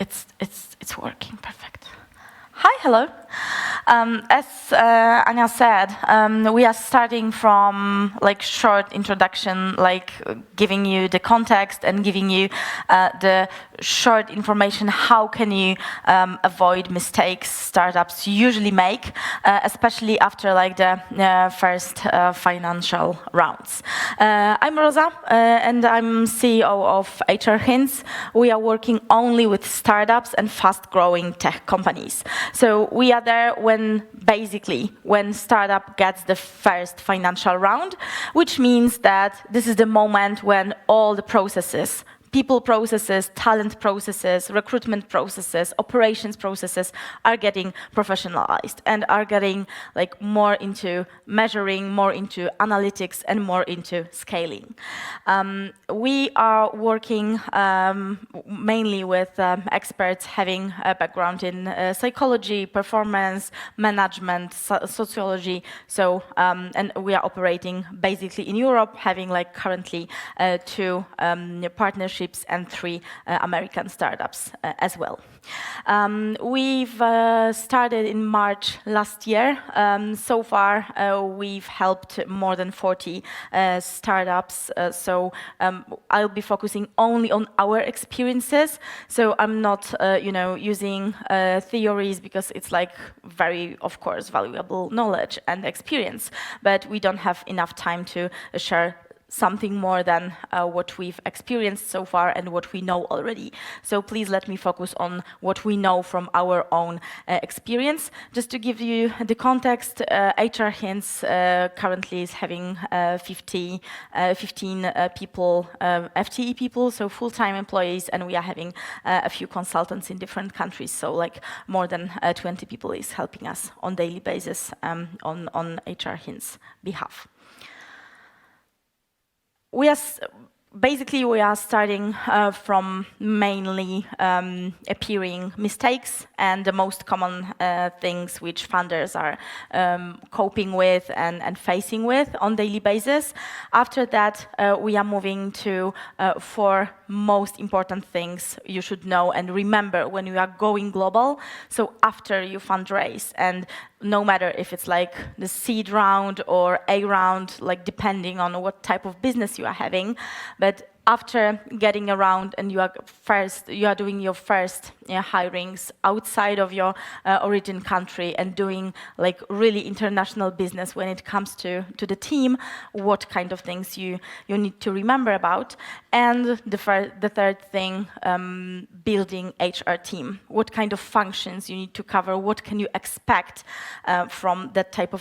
It's working perfect. Hi, hello. As Anya said, we are starting from like short introduction, like giving you the context and giving you the short information. How can you avoid mistakes startups usually make, especially after like the first financial rounds. I'm Rosa, and I'm CEO of HR Hints. We are working only with startups and fast-growing tech companies. So we are there when startup gets the first financial round, which means that this is the moment when all the processes, people processes, talent processes, recruitment processes, operations processes are getting professionalized and are getting like more into measuring, more into analytics, and more into scaling. We are working mainly with experts having a background in psychology, performance, management, sociology. So, and we are operating basically in Europe, having like currently 2 partnerships and 3 American startups as well. We've started in March last year. So far, we've helped more than 40 startups. So I'll be focusing only on our experiences. So I'm not, using theories because it's like very, of course, valuable knowledge and experience. But we don't have enough time to share something more than what we've experienced so far and what we know already. So please let me focus on what we know from our own experience. Just to give you the context, HR Hints currently is having 15 people, FTE people, so full-time employees, and we are having a few consultants in different countries. So like more than 20 people is helping us on daily basis on HR Hints' behalf. We are starting from mainly appearing mistakes and the most common things which funders are coping with and facing with on daily basis. After that, we are moving to 4 most important things you should know and remember when you are going global. So after you fundraise, and no matter if it's like the seed round or A round, like depending on what type of business you are having, but after getting around and you are doing your first hirings outside of your origin country and doing like really international business when it comes to the team, what kind of things you need to remember about. And the third thing, building HR team. What kind of functions you need to cover? What can you expect from that type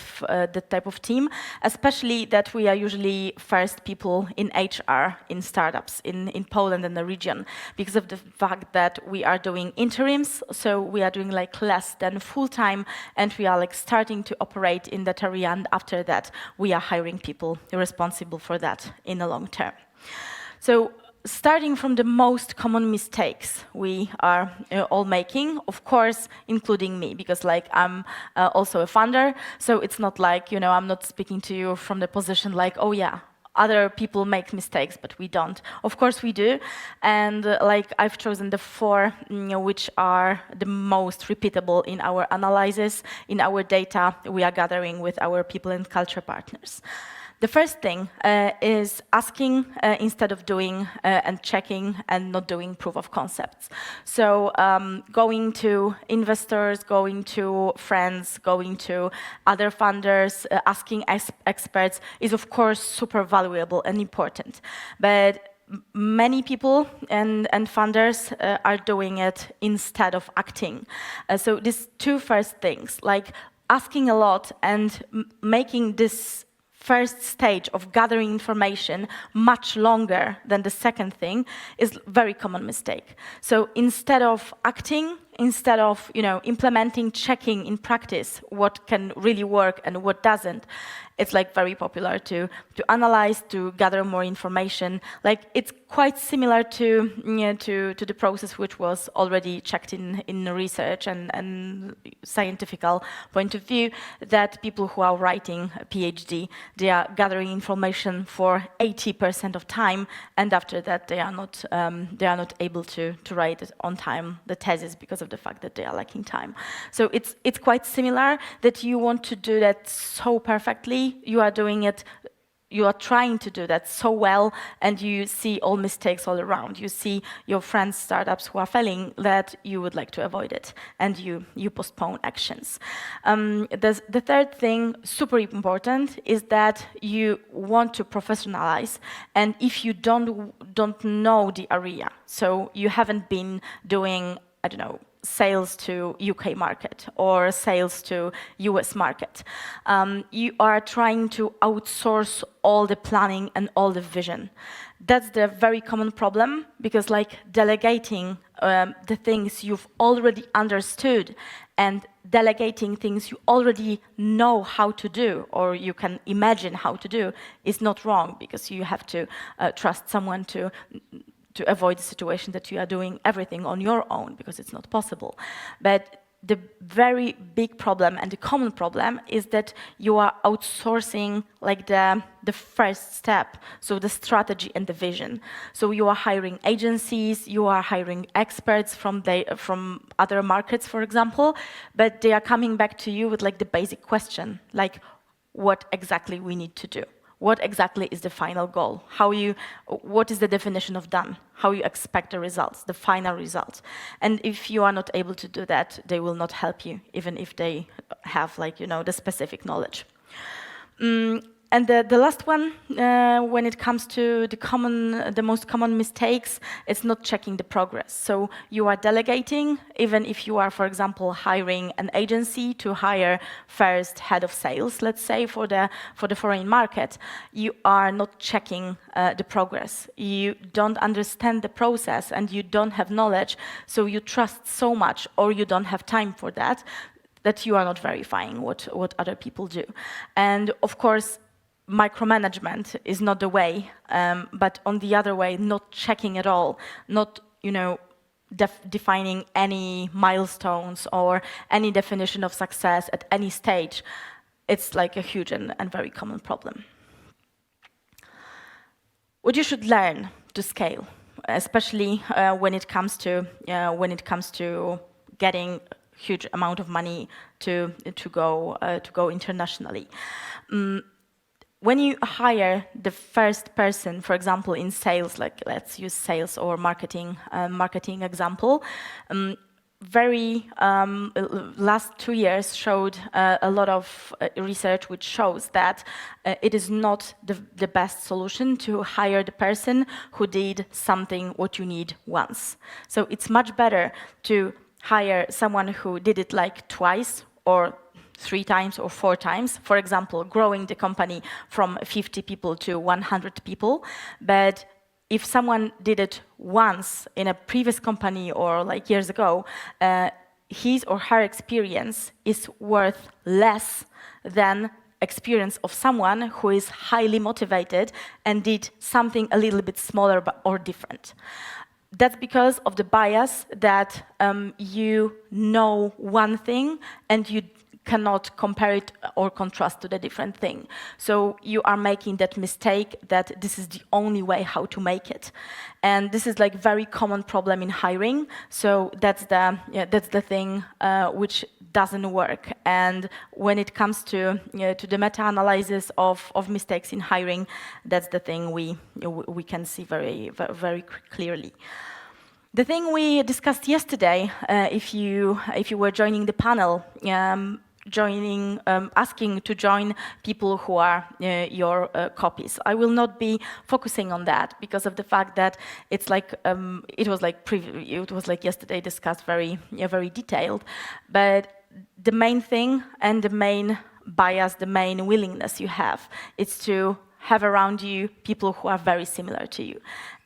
of team? Especially that we are usually first people in HR in startups in Poland and the region, because of the fact that we are doing interims, so we are doing like less than full-time, and we are like starting to operate in that area, and after that we are hiring people responsible for that in the long term. So starting from the most common mistakes we are all making, of course, including me, because like I'm also a funder, so it's not like, I'm not speaking to you from the position like, oh yeah, other people make mistakes, but we don't. Of course we do, and like I've chosen the 4 which are the most repeatable in our analysis, in our data we are gathering with our people and culture partners. The first thing is asking instead of doing and checking and not doing proof of concepts. So going to investors, going to friends, going to other funders, asking experts is of course super valuable and important. But many people and funders are doing it instead of acting. So these 2 first things, like asking a lot and making this first stage of gathering information much longer than the second thing is very common mistake. So instead of acting, instead of implementing, checking in practice what can really work and what doesn't, it's like very popular to analyze, to gather more information. Like it's quite similar to the process which was already checked in research and scientific point of view, that people who are writing a PhD, they are gathering information for 80% of time, and after that they are not able to write it on time, the thesis, because of the fact that they are lacking time. So it's quite similar, that you want to do that so perfectly, you are trying to do that so well, and you see all mistakes all around. You see your friends' startups who are failing, that you would like to avoid it, and you postpone actions. The third thing, super important, is that you want to professionalize, and if you don't know the area, so you haven't been doing, I don't know, sales to UK market or sales to US market. You are trying to outsource all the planning and all the vision. That's the very common problem, because like delegating the things you've already understood and delegating things you already know how to do, or you can imagine how to do, is not wrong, because you have to trust someone to avoid the situation that you are doing everything on your own, because it's not possible. But the very big problem, and the common problem, is that you are outsourcing like the first step, so the strategy and the vision. So you are hiring agencies, you are hiring experts from other markets, for example, but they are coming back to you with like the basic question, like what exactly we need to do. What exactly is the final goal? What is the definition of done? How you expect the results, the final results. And if you are not able to do that, they will not help you, even if they have the specific knowledge. And the last one, when it comes to the most common mistakes, it's not checking the progress. So you are delegating, even if you are, for example, hiring an agency to hire first head of sales, let's say, for the foreign market, you are not checking the progress. You don't understand the process, and you don't have knowledge, so you trust so much, or you don't have time for that you are not verifying what other people do. And of course, micromanagement is not the way, but on the other way, not checking at all, not defining any milestones or any definition of success at any stage, it's like a huge and very common problem. What you should learn to scale, especially when it comes to getting huge amount of money to go internationally. When you hire the first person, for example, in sales, like let's use sales or marketing example, last 2 years showed a lot of research which shows that it is not the best solution to hire the person who did something what you need once. So it's much better to hire someone who did it like twice or 3 times or 4 times, for example, growing the company from 50 people to 100 people. But if someone did it once in a previous company or like years ago, his or her experience is worth less than experience of someone who is highly motivated and did something a little bit smaller or different. That's because of the bias that you know one thing and you cannot compare it or contrast to the different thing. So you are making that mistake that this is the only way how to make it. And this is like very common problem in hiring. So that's the thing which doesn't work. And when it comes to the meta-analysis of mistakes in hiring, that's the thing we can see very, very clearly. The thing we discussed yesterday, if you were joining the panel, asking to join people who are your copies. I will not be focusing on that because of the fact that it's like it was like yesterday discussed very detailed. But the main thing and the main bias, the main willingness you have, is to have around you people who are very similar to you.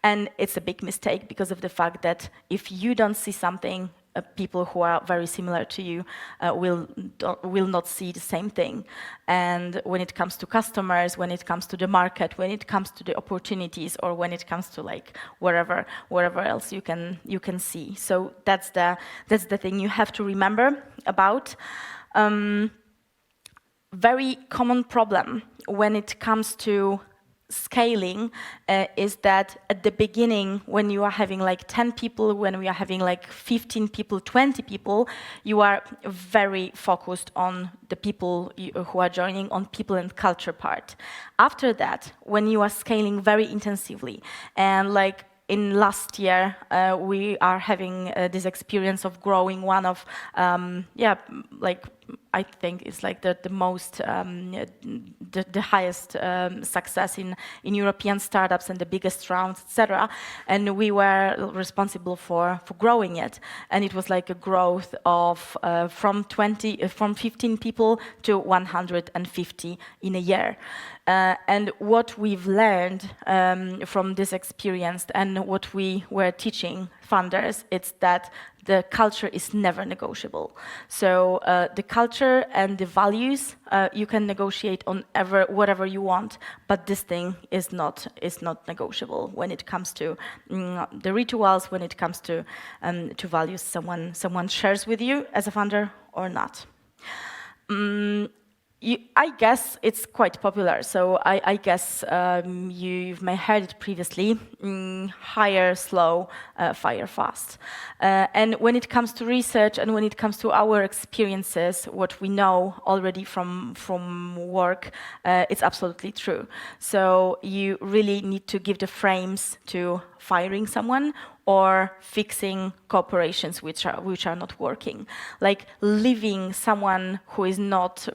And it's a big mistake because of the fact that if you don't see something, people who are very similar to you will not see the same thing. And when it comes to customers, when it comes to the market, when it comes to the opportunities, or when it comes to like wherever else you can see. So that's the thing you have to remember about. Very common problem when it comes to scaling is that at the beginning, when you are having like 10 people, when we are having like 15 people, 20 people, you are very focused on the people who are joining, on people and culture part. After that, when you are scaling very intensively, and like in last year, we are having this experience of growing one of, like I think it's like the most, the highest success in European startups and the biggest rounds, etc. And we were responsible for growing it. And it was like a growth of from 15 people to 150 in a year. And what we've learned from this experience and what we were teaching funders, it's that the culture is never negotiable. So the culture and the values you can negotiate on whatever you want, but this thing is not negotiable when it comes to the rituals, when it comes to values someone shares with you as a funder or not. I guess it's quite popular, so I guess you may heard it previously, hire slow, fire fast. And when it comes to research and when it comes to our experiences, what we know already from work, it's absolutely true. So you really need to give the frames to firing someone or fixing cooperations which are not working. Like leaving someone who is not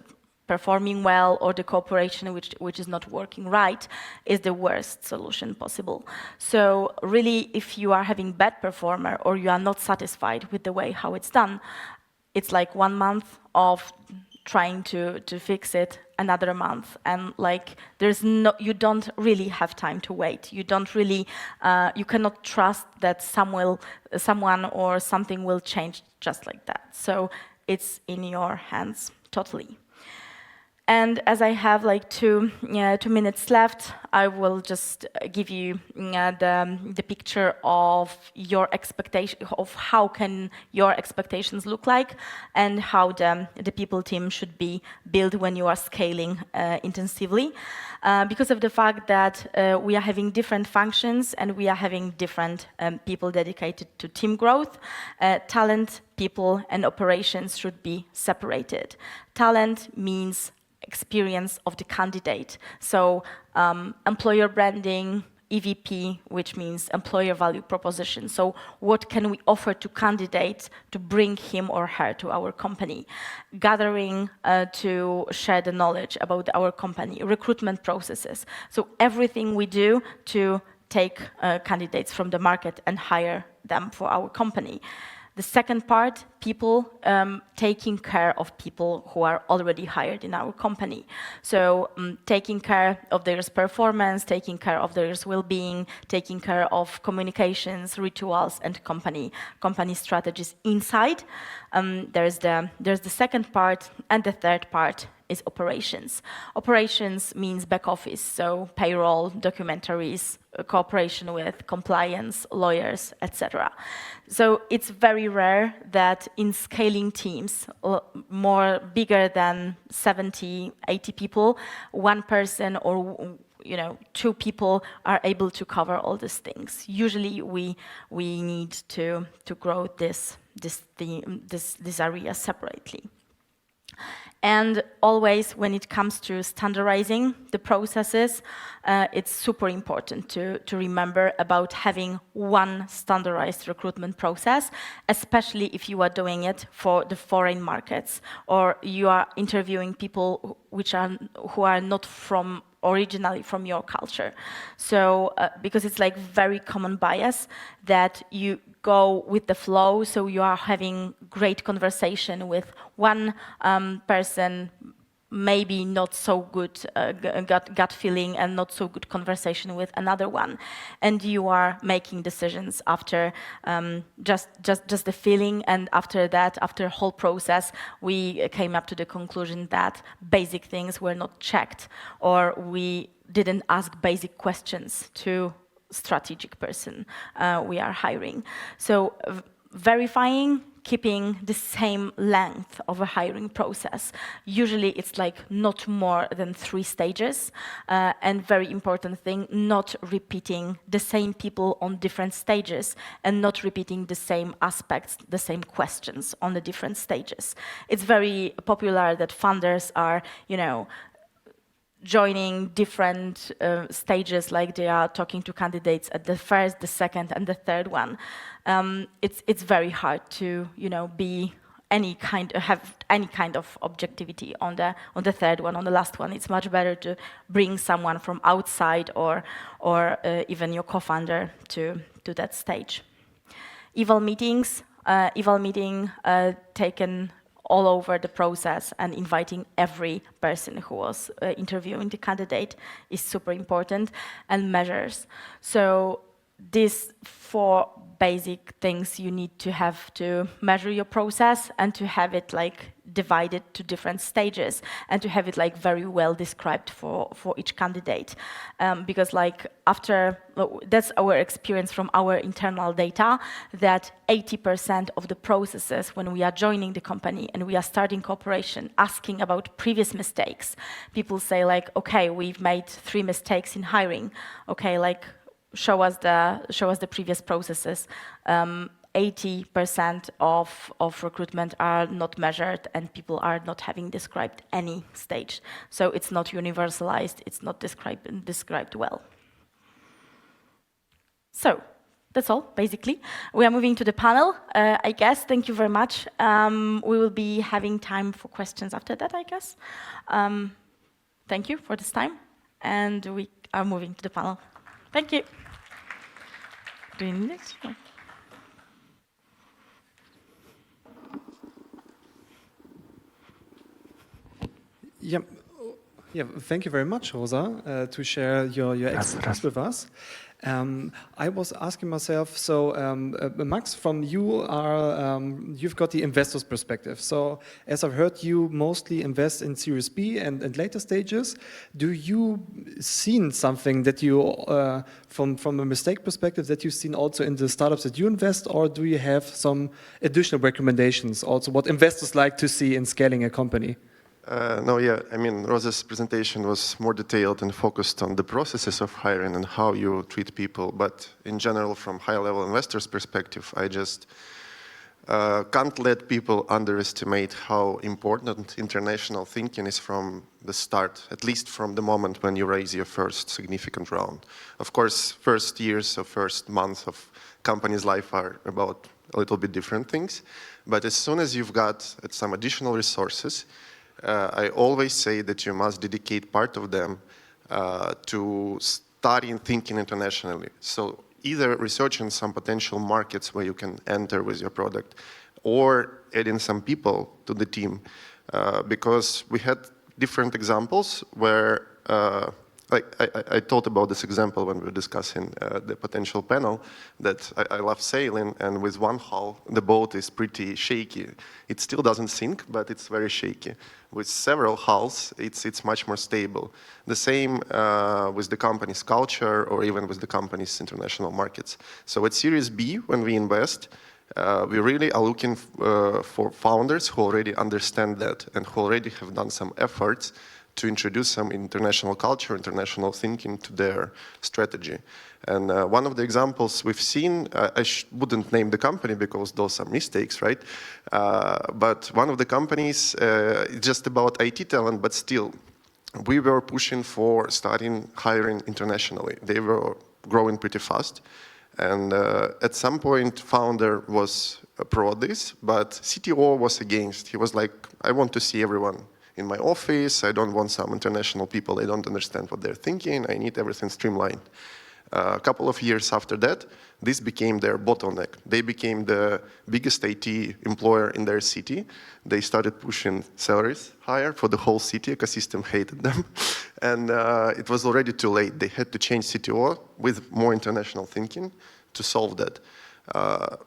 performing well, or the cooperation which is not working right, is the worst solution possible. So really, if you are having bad performer or you are not satisfied with the way how it's done, it's like 1 month of trying to fix it, another month, and like you don't really have time to wait. You don't really, you cannot trust that someone or something will change just like that. So it's in your hands totally. And as I have like 2 minutes left, I will just give you the picture of your expectation, of how can your expectations look like, and how the people team should be built when you are scaling intensively. Because of the fact that we are having different functions and we are having different people dedicated to team growth, talent, people, and operations should be separated. Talent means experience of the candidate. So employer branding, EVP, which means employer value proposition. So what can we offer to candidates to bring him or her to our company? Gathering to share the knowledge about our company, recruitment processes. So everything we do to take candidates from the market and hire them for our company. The second part, people, taking care of people who are already hired in our company. So taking care of their performance, taking care of their well-being, taking care of communications, rituals, and company strategies inside. There's the second part, and the third part is operations. Operations means back office, so payroll, documentaries, cooperation with compliance, lawyers, etc. So it's very rare that in scaling teams, more bigger than 70, 80 people, one person or 2 people are able to cover all these things. Usually we need to grow this area separately. And always, when it comes to standardizing the processes, it's super important to remember about having one standardized recruitment process, especially if you are doing it for the foreign markets, or you are interviewing people who are not originally from your culture. So because it's like very common bias that you go with the flow, so you are having great conversation with one person maybe not so good gut feeling and not so good conversation with another one, and you are making decisions after just the feeling. And after that, after a whole process, we came up to the conclusion that basic things were not checked, or we didn't ask basic questions to strategic person we are hiring. So verifying, keeping the same length of a hiring process. Usually it's like not more than 3 stages. And very important thing, not repeating the same people on different stages and not repeating the same aspects, the same questions on the different stages. It's very popular that funders are, joining different stages, like they are talking to candidates at the first, the second, and the third one. It's very hard to be have any kind of objectivity on the third one, on the last one. It's much better to bring someone from outside or even your co-founder to that stage. Eval meetings, taken all over the process, and inviting every person who was interviewing the candidate is super important, and measures. So these 4 basic things you need to have to measure your process, and to have it like divided to different stages, and to have it like very well described for each candidate. Because like that's our experience from our internal data, that 80% of the processes when we are joining the company and we are starting cooperation, asking about previous mistakes, people say like, okay, we've made 3 mistakes in hiring. Okay, like show us the previous processes. 80% of recruitment are not measured, and people are not having described any stage. So it's not universalized, it's not described well. So that's all, basically. We are moving to the panel, I guess. Thank you very much. We will be having time for questions after that, I guess. Thank you for this time, and we are moving to the panel. Thank you. Do you need it? No. Yeah. Thank you very much, Rosa, to share your expertise with us. I was asking myself, so Max, from you you've got the investor's perspective. So as I've heard, you mostly invest in Series B and later stages. Do you seen something that you, from a mistake perspective, that you've seen also in the startups that you invest, or do you have some additional recommendations, also what investors like to see in scaling a company? No, yeah, I mean, Rosa's presentation was more detailed and focused on the processes of hiring and how you treat people. But in general, from high-level investors' perspective, I just can't let people underestimate how important international thinking is from the start, at least from the moment when you raise your first significant round. Of course, first years or first months of company's life are about a little bit different things. But as soon as you've got some additional resources, I always say that you must dedicate part of them to studying thinking internationally. So either researching some potential markets where you can enter with your product, or adding some people to the team. Because we had different examples where, I thought about this example when we were discussing the potential panel, that I love sailing, and with one hull, the boat is pretty shaky. It still doesn't sink, but it's very shaky. With several hulls, it's much more stable. The same with the company's culture, or even with the company's international markets. So at Series B, when we invest, we really are looking for founders who already understand that and who already have done some efforts to introduce some international culture, international thinking to their strategy. And one of the examples we've seen, I wouldn't name the company because those are mistakes, right? But one of the companies, just about IT talent, but still, we were pushing for starting hiring internationally. They were growing pretty fast. And at some point, founder was pro this, but CTO was against. He was like, I want to see everyone in my office. I don't want some international people. I don't understand what they're thinking. I need everything streamlined. A couple of years after that, this became their bottleneck. They became the biggest IT employer in their city. They started pushing salaries higher for the whole city. Ecosystem hated them. And it was already too late. They had to change CTO with more international thinking to solve that.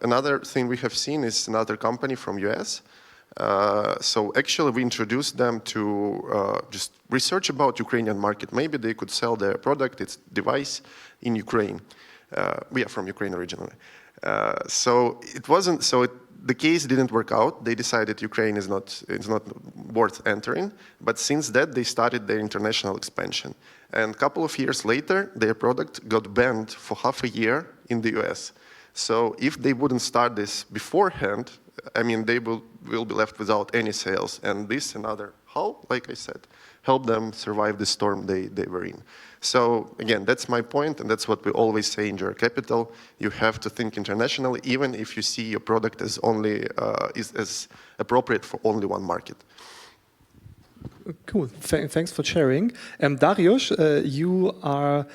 Another thing we have seen is another company from US. So actually we introduced them to just research about Ukrainian market. Maybe they could sell their product, its device, in Ukraine. We are from Ukraine originally. So it wasn't, the case didn't work out. They decided Ukraine is not worth entering. But since that, they started their international expansion. And a couple of years later, their product got banned for half a year in the US. So if they wouldn't start this beforehand, I mean, they will be left without any sales. And this and other, like I said, help them survive the storm they were in. So again, that's my point, and that's what we always say in Jira Capital. You have to think internationally, even if you see your product as only as appropriate for only one market. Cool. Thanks for sharing. Dariusz, you are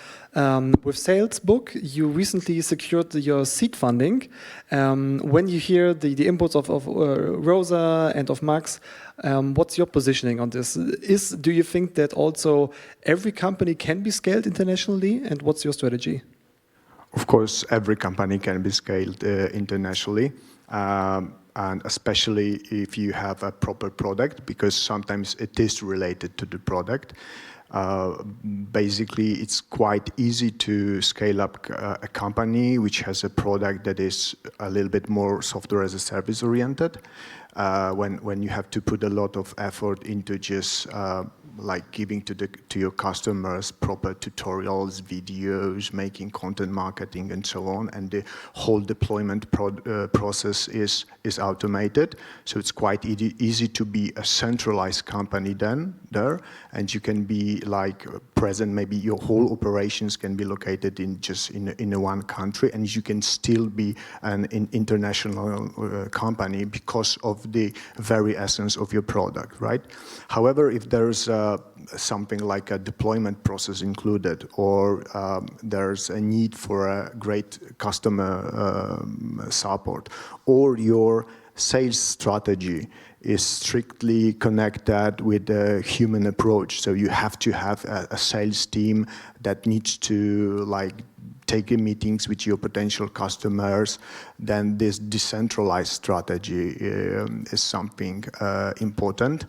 with Salesbook. You recently secured your seed funding. When you hear the inputs of Rosa and of Max, what's your positioning on this? Do you think that also every company can be scaled internationally? And what's your strategy? Of course, every company can be scaled internationally. And especially if you have a proper product, because sometimes it is related to the product. Basically, it's quite easy to scale up a company which has a product that is a little bit more software as a service oriented. When you have to put a lot of effort into just like giving to your customers proper tutorials, videos, making content marketing, and so on, and the whole deployment process is automated. So it's quite easy to be a centralized company there, and you can be like present. Maybe your whole operations can be located in one country, and you can still be an international company because of the very essence of your product, right? However, if there's something like a deployment process included, or there's a need for a great customer support, or your sales strategy is strictly connected with a human approach. So you have to have a sales team that needs to like take meetings with your potential customers, then this decentralized strategy is something important.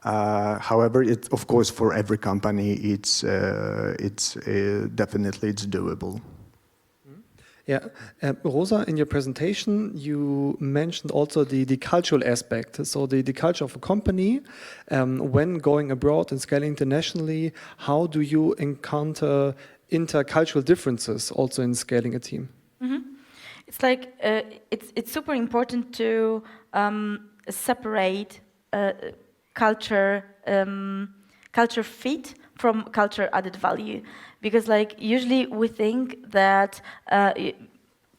However, of course, for every company, it's definitely doable. Yeah, Rosa, in your presentation, you mentioned also the cultural aspect. So the culture of a company, when going abroad and scaling internationally, how do you encounter intercultural differences also in scaling a team? Mm-hmm. It's like it's super important to separate culture fit from culture added value, because like usually we think that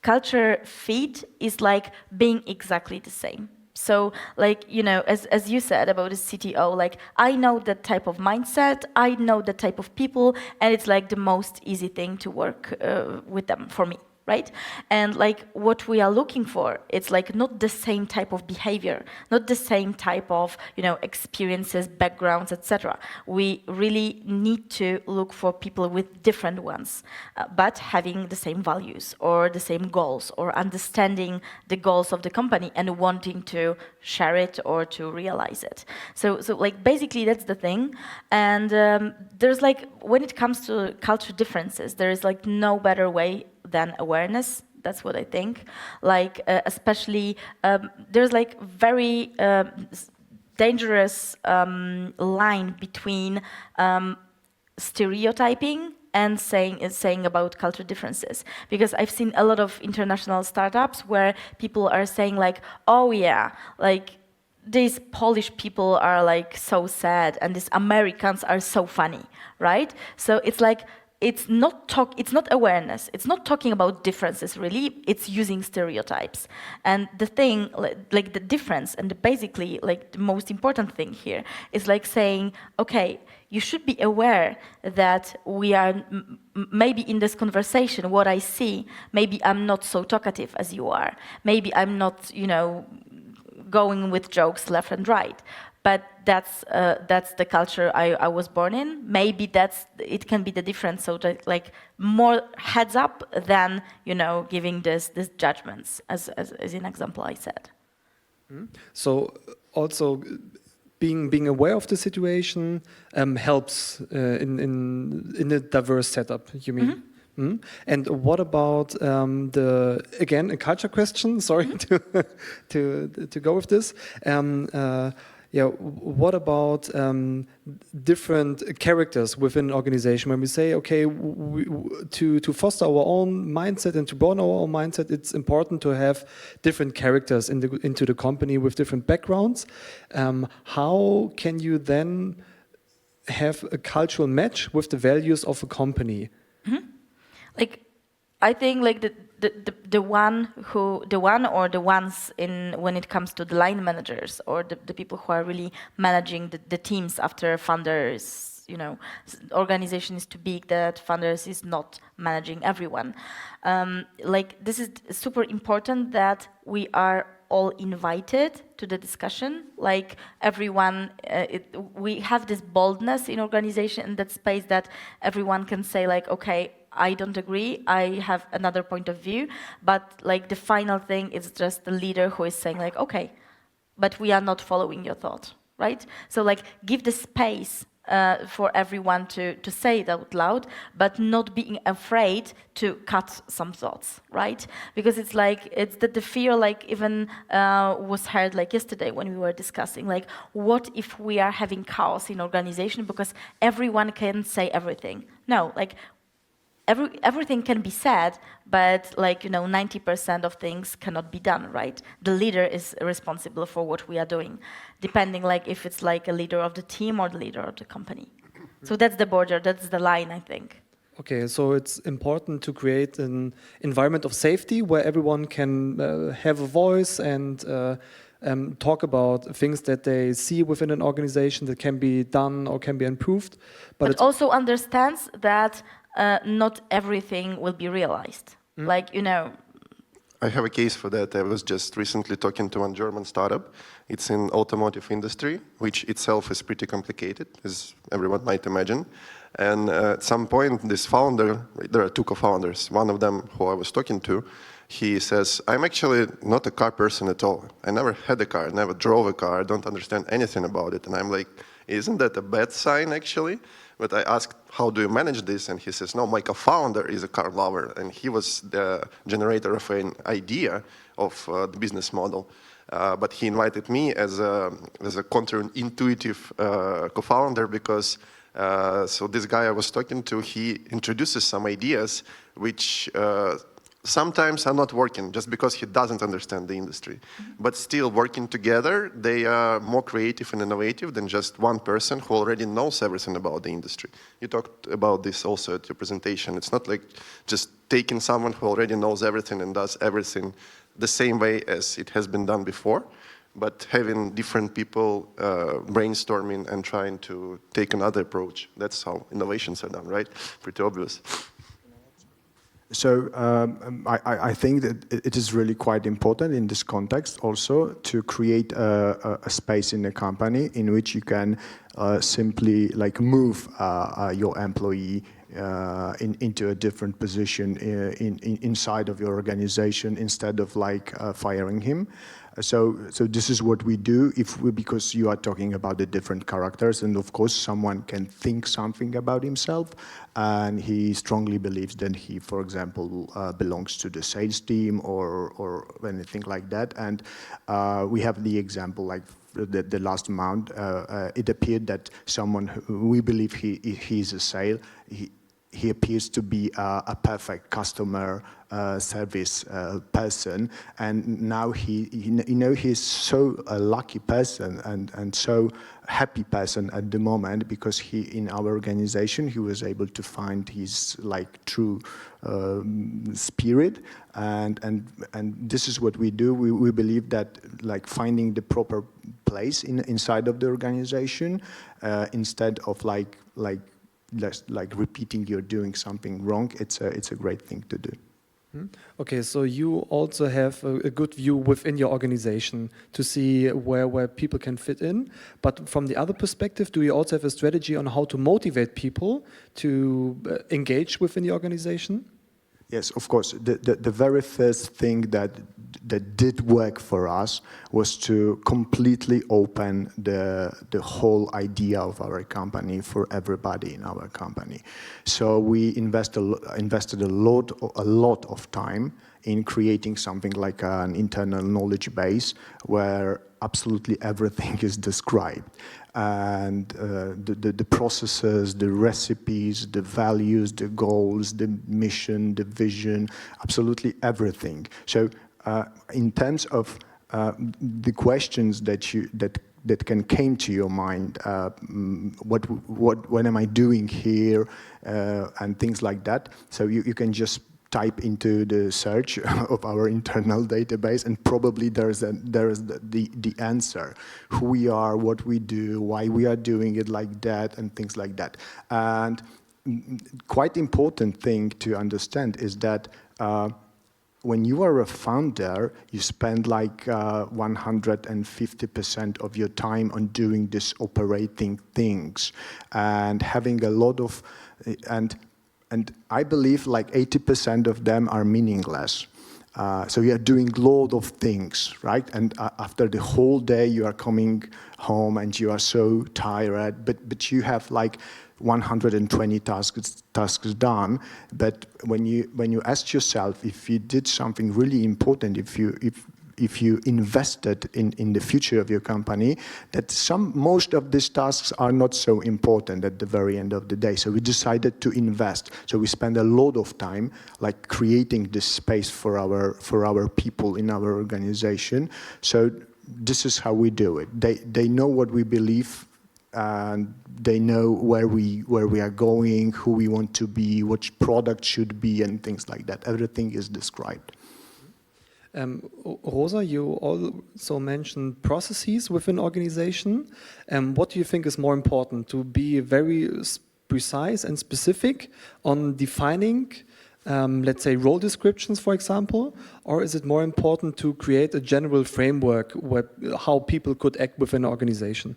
culture fit is like being exactly the same. So like, you know, as you said about a CTO, like I know that type of mindset, I know that type of people, and it's like the most easy thing to work with them for me. Right? And like what we are looking for, it's like not the same type of behavior, not the same type of, you know, experiences, backgrounds, etc. We really need to look for people with different ones, but having the same values or the same goals, or understanding the goals of the company and wanting to share it or to realize it. So like basically that's the thing. And there's like, when it comes to culture differences, there is like no better way than awareness. That's what I think. Like, especially, there's like very dangerous line between stereotyping and saying about culture differences. Because I've seen a lot of international startups where people are saying like, oh yeah, like these Polish people are like so sad and these Americans are so funny, right? So it's like, it's not awareness. It's not talking about differences really. It's using stereotypes. And the thing, like the difference, and basically like the most important thing here is like saying, okay, you should be aware that we are maybe in this conversation. What I see, maybe I'm not so talkative as you are. Maybe I'm not, going with jokes left and right. But that's the culture I was born in. Maybe it can be the difference. So that, like more heads up than giving this judgments as an example I said. So also being aware of the situation helps in a diverse setup. You mean? Mm. And what about again a culture question? Sorry to go with this. Yeah, what about different characters within an organization? When we say, okay, to foster our own mindset and to broaden our own mindset, it's important to have different characters into the company with different backgrounds. How can you then have a cultural match with the values of a company? Like, I think like the one or the ones when it comes to the line managers or the people who are really managing the teams after funders, organization is too big that funders is not managing everyone. Like this is super important that we are all invited to the discussion. Like everyone, we have this boldness in organization in that space that everyone can say like, okay, I don't agree, I have another point of view, but like the final thing is just the leader who is saying like, okay, but we are not following your thought, right? So like give the space for everyone to say it out loud, but not being afraid to cut some thoughts, right? Because it's like, it's the fear like even was heard like yesterday when we were discussing, like what if we are having chaos in organization because everyone can say everything? No, like everything can be said, but like 90% of things cannot be done, right? The leader is responsible for what we are doing, depending like if it's like a leader of the team or the leader of the company. So that's the border, that's the line, I think. Okay, so it's important to create an environment of safety where everyone can have a voice and talk about things that they see within an organization that can be done or can be improved. But it also understands that not everything will be realized. Like, I have a case for that. I was just recently talking to one German startup. It's in automotive industry, which itself is pretty complicated, as everyone might imagine. And at some point, this founder, there are two co-founders, one of them who I was talking to, he says, I'm actually not a car person at all. I never had a car, never drove a car, I don't understand anything about it. And I'm like, isn't that a bad sign, actually? But I asked, how do you manage this? And he says, no, my co-founder is a car lover, and he was the generator of an idea of the business model. But he invited me as a counterintuitive co-founder because so this guy I was talking to, he introduces some ideas which sometimes are not working just because he doesn't understand the industry. But still working together, they are more creative and innovative than just one person who already knows everything about the industry. You talked about this also at your presentation. It's not like just taking someone who already knows everything and does everything the same way as it has been done before, but having different people brainstorming and trying to take another approach. That's how innovations are done, right? Pretty obvious. So I think that it is really quite important in this context also to create a space in a company in which you can simply like move your employee into a different position inside of your organization instead of like firing him. So this is what we do because you are talking about the different characters, and of course someone can think something about himself and he strongly believes that he, for example, belongs to the sales team or anything like that. And we have the example like the last month, it appeared that someone who we believe he's a sale, he appears to be a perfect customer service person, and now he's so a lucky person and so happy person at the moment, because in our organization he was able to find his like true spirit, and this is what we do. We believe that like finding the proper place inside of the organization, instead of like repeating you're doing something wrong, it's a great thing to do. Okay, so you also have a good view within your organization to see where people can fit in. But from the other perspective, do you also have a strategy on how to motivate people to engage within the organization? Yes, of course. The very first thing that did work for us was to completely open the whole idea of our company for everybody in our company. So we invested a lot of time in creating something like an internal knowledge base where absolutely everything is described. And the processes, the recipes, the values, the goals, the mission, the vision, absolutely everything. So in terms of the questions that can came to your mind, what am I doing here, and things like that. So you can just type into the search of our internal database, and probably there's the answer: who we are, what we do, why we are doing it like that, and things like that. And quite important thing to understand is that when you are a founder, you spend like 150% of your time on doing this operating things and having a lot of and I believe like 80% of them are meaningless. So you are doing a lot of things, right? And after the whole day, you are coming home and you are so tired, but you have like 120 tasks done. But when you ask yourself if you did something really important, if you invested in the future of your company, that most of these tasks are not so important at the very end of the day. So we decided to invest. So we spend a lot of time like creating this space for our people in our organization. So this is how we do it. They know what we believe, and they know where we are going, who we want to be, which product should be, and things like that. Everything is described. Rosa, you also mentioned processes within organization. What do you think is more important, to be very precise and specific on defining, let's say, role descriptions, for example, or is it more important to create a general framework how people could act within an organization?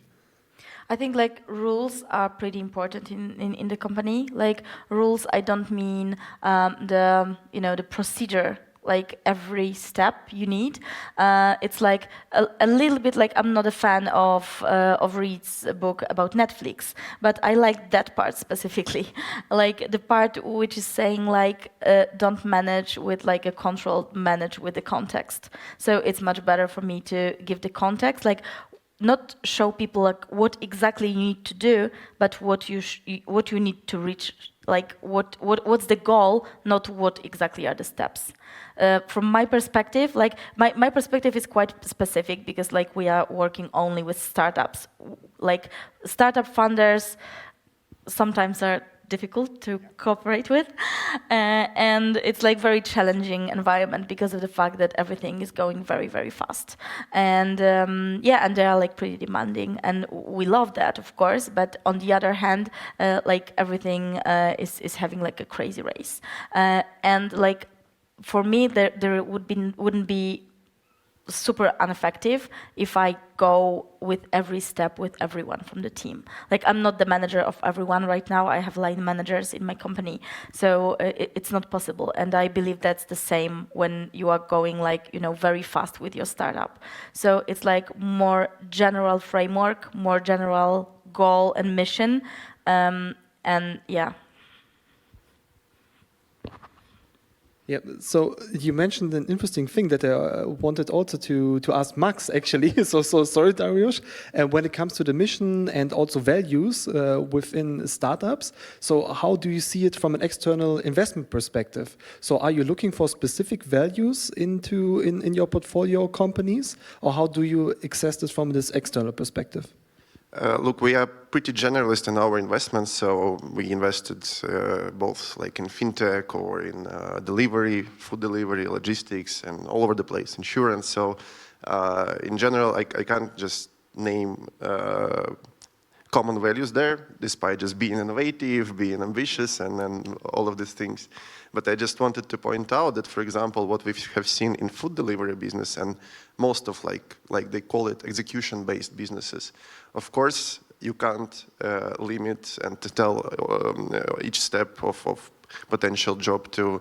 I think like rules are pretty important in the company. Like rules, I don't mean the procedure, like every step you need. It's like a little bit like, I'm not a fan of Reed's book about Netflix, but I like that part specifically. Like the part which is saying like, don't manage with like a control, manage with the context. So it's much better for me to give the context, like not show people like what exactly you need to do, but what you need to reach, like what's the goal, not what exactly are the steps. From my perspective, like my perspective is quite specific, because like we are working only with startups. Like startup funders sometimes are difficult to cooperate with, and it's like very challenging environment because of the fact that everything is going very, very fast, and and they are like pretty demanding, and we love that, of course, but on the other hand, like everything is having like a crazy race, and like for me there wouldn't be super ineffective if I go with every step with everyone from the team. Like I'm not the manager of everyone right now. I have line managers in my company, so it's not possible. And I believe that's the same when you are going like very fast with your startup. So it's like more general framework, more general goal and mission, and yeah. Yeah, so you mentioned an interesting thing that I wanted also to ask Max, actually. So sorry, Dariusz. When it comes to the mission and also values within startups, so how do you see it from an external investment perspective? So are you looking for specific values in your portfolio companies, or how do you access this from this external perspective? Look, we are pretty generalist in our investments, so we invested both like in fintech or in delivery, food delivery, logistics, and all over the place, insurance. So in general, I can't just name common values there, despite just being innovative, being ambitious, and then all of these things. But I just wanted to point out that, for example, what we have seen in food delivery business and most of like they call it execution-based businesses. Of course, you can't limit and to tell each step of potential job to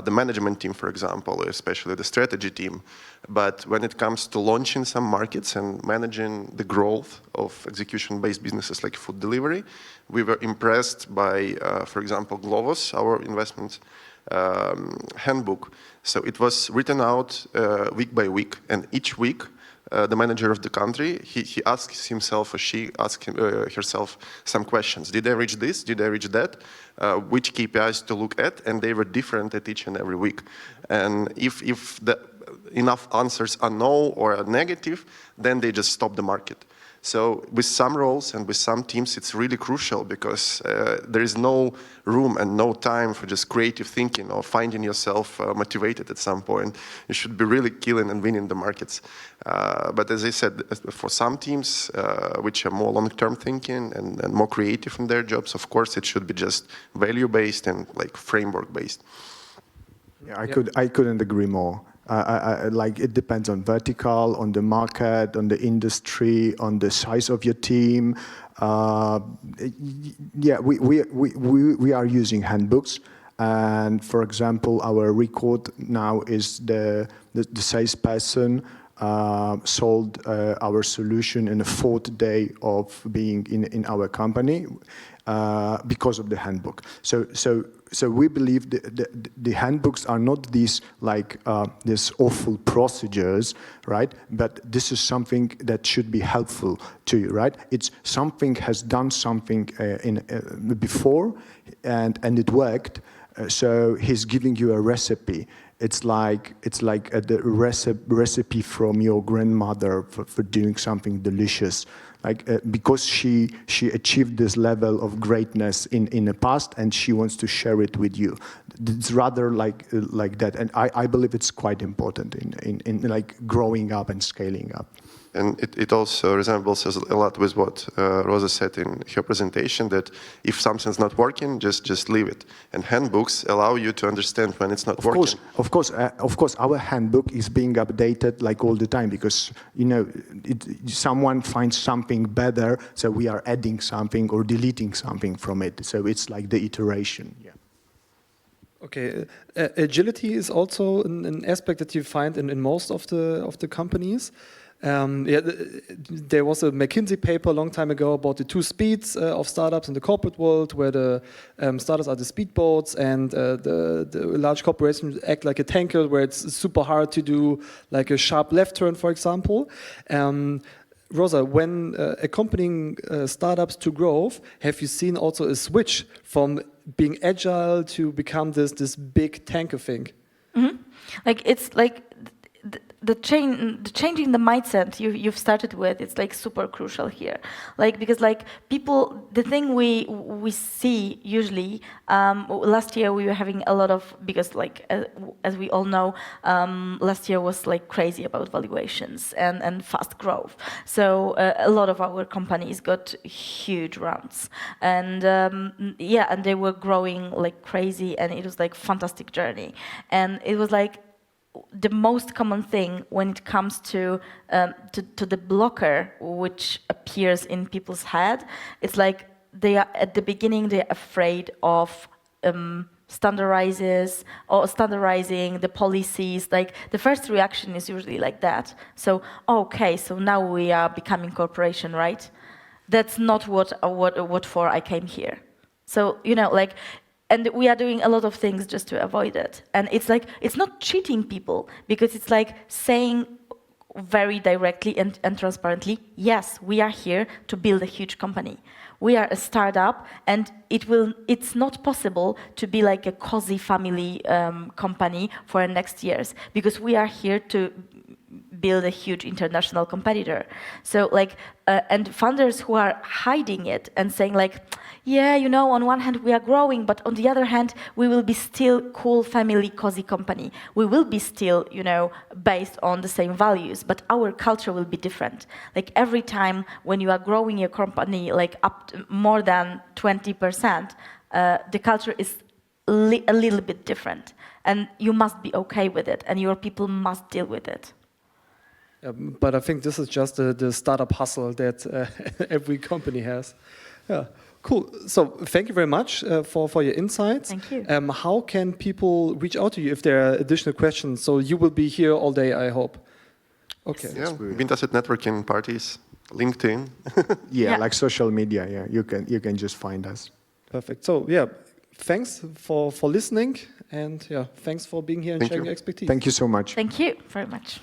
the management team, for example, especially the strategy team. But when it comes to launching some markets and managing the growth of execution-based businesses like food delivery, we were impressed by, for example, Globos, our investment handbook. So it was written out week by week, and each week the manager of the country, he asks himself or she asks herself some questions. Did I reach this? Did I reach that? Which KPIs to look at? And they were different at each and every week. And if the enough answers are no or are negative, then they just stop the market. So with some roles and with some teams, it's really crucial because there is no room and no time for just creative thinking or finding yourself motivated at some point. You should be really killing and winning the markets. But as I said, for some teams which are more long-term thinking and more creative in their jobs, of course, it should be just value-based and like framework-based. Yeah, I couldn't agree more. Like it depends on vertical, on the market, on the industry, on the size of your team. Yeah, we are using handbooks, and for example, our record now is the salesperson sold our solution in the 4th day of being in our company because of the handbook. So we believe the handbooks are not these like these awful procedures, right? But this is something that should be helpful to you, right? It's something has done something before, and it worked. So he's giving you a recipe. It's like the recipe from your grandmother for doing something delicious. Like because she achieved this level of greatness in the past, and she wants to share it with you. It's rather like that, and I believe it's quite important in like growing up and scaling up. And it also resembles a lot with what Rosa said in her presentation, that if something's not working, just leave it. And handbooks allow you to understand when it's not working. Of course, our handbook is being updated like all the time because, you know, someone finds something better, so we are adding something or deleting something from it. So it's like the iteration. Yeah. Okay, agility is also an aspect that you find in most of the companies. Yeah, there was a McKinsey paper a long time ago about the 2 speeds of startups in the corporate world, where the startups are the speedboats and the large corporations act like a tanker, where it's super hard to do like a sharp left turn, for example. Rosa, when accompanying startups to growth, have you seen also a switch from being agile to become this big tanker thing? Mm-hmm. Like it's like the changing the mindset you've started with, it's like super crucial here. Like because like people, the thing we see usually, last year we were having a lot of, because like as we all know, last year was like crazy about valuations and fast growth. So a lot of our companies got huge rounds, and yeah, and they were growing like crazy, and it was like fantastic journey, and it was like the most common thing when it comes to the blocker which appears in people's head. It's like they are at the beginning, they're afraid of standardizing the policies. Like the first reaction is usually like that. So okay, so now we are becoming corporation, right? That's not what for I came here. So you know, like and we are doing a lot of things just to avoid it. And it's like, it's not cheating people, because it's like saying very directly and transparently, yes, we are here to build a huge company. We are a startup, and it's not possible to be like a cozy family company for the next years, because we are here to build a huge international competitor. So like, and funders who are hiding it and saying like, yeah, you know, on one hand we are growing, but on the other hand, we will be still cool family cozy company. We will be still, you know, based on the same values, but our culture will be different. Like every time when you are growing your company, like up to more than 20%, the culture is a little bit different, and you must be okay with it, and your people must deal with it. But I think this is just the startup hustle that every company has. Yeah, cool. So thank you very much for your insights. Thank you. How can people reach out to you if there are additional questions? So you will be here all day, I hope. Okay. Yeah, Vintasset networking parties, LinkedIn. Yeah, Yeah. like social media. Yeah, you can just find us. Perfect. So yeah, thanks for listening, and yeah, thanks for being here and Thank sharing you. your expertise. Thank you so much. Thank you very much.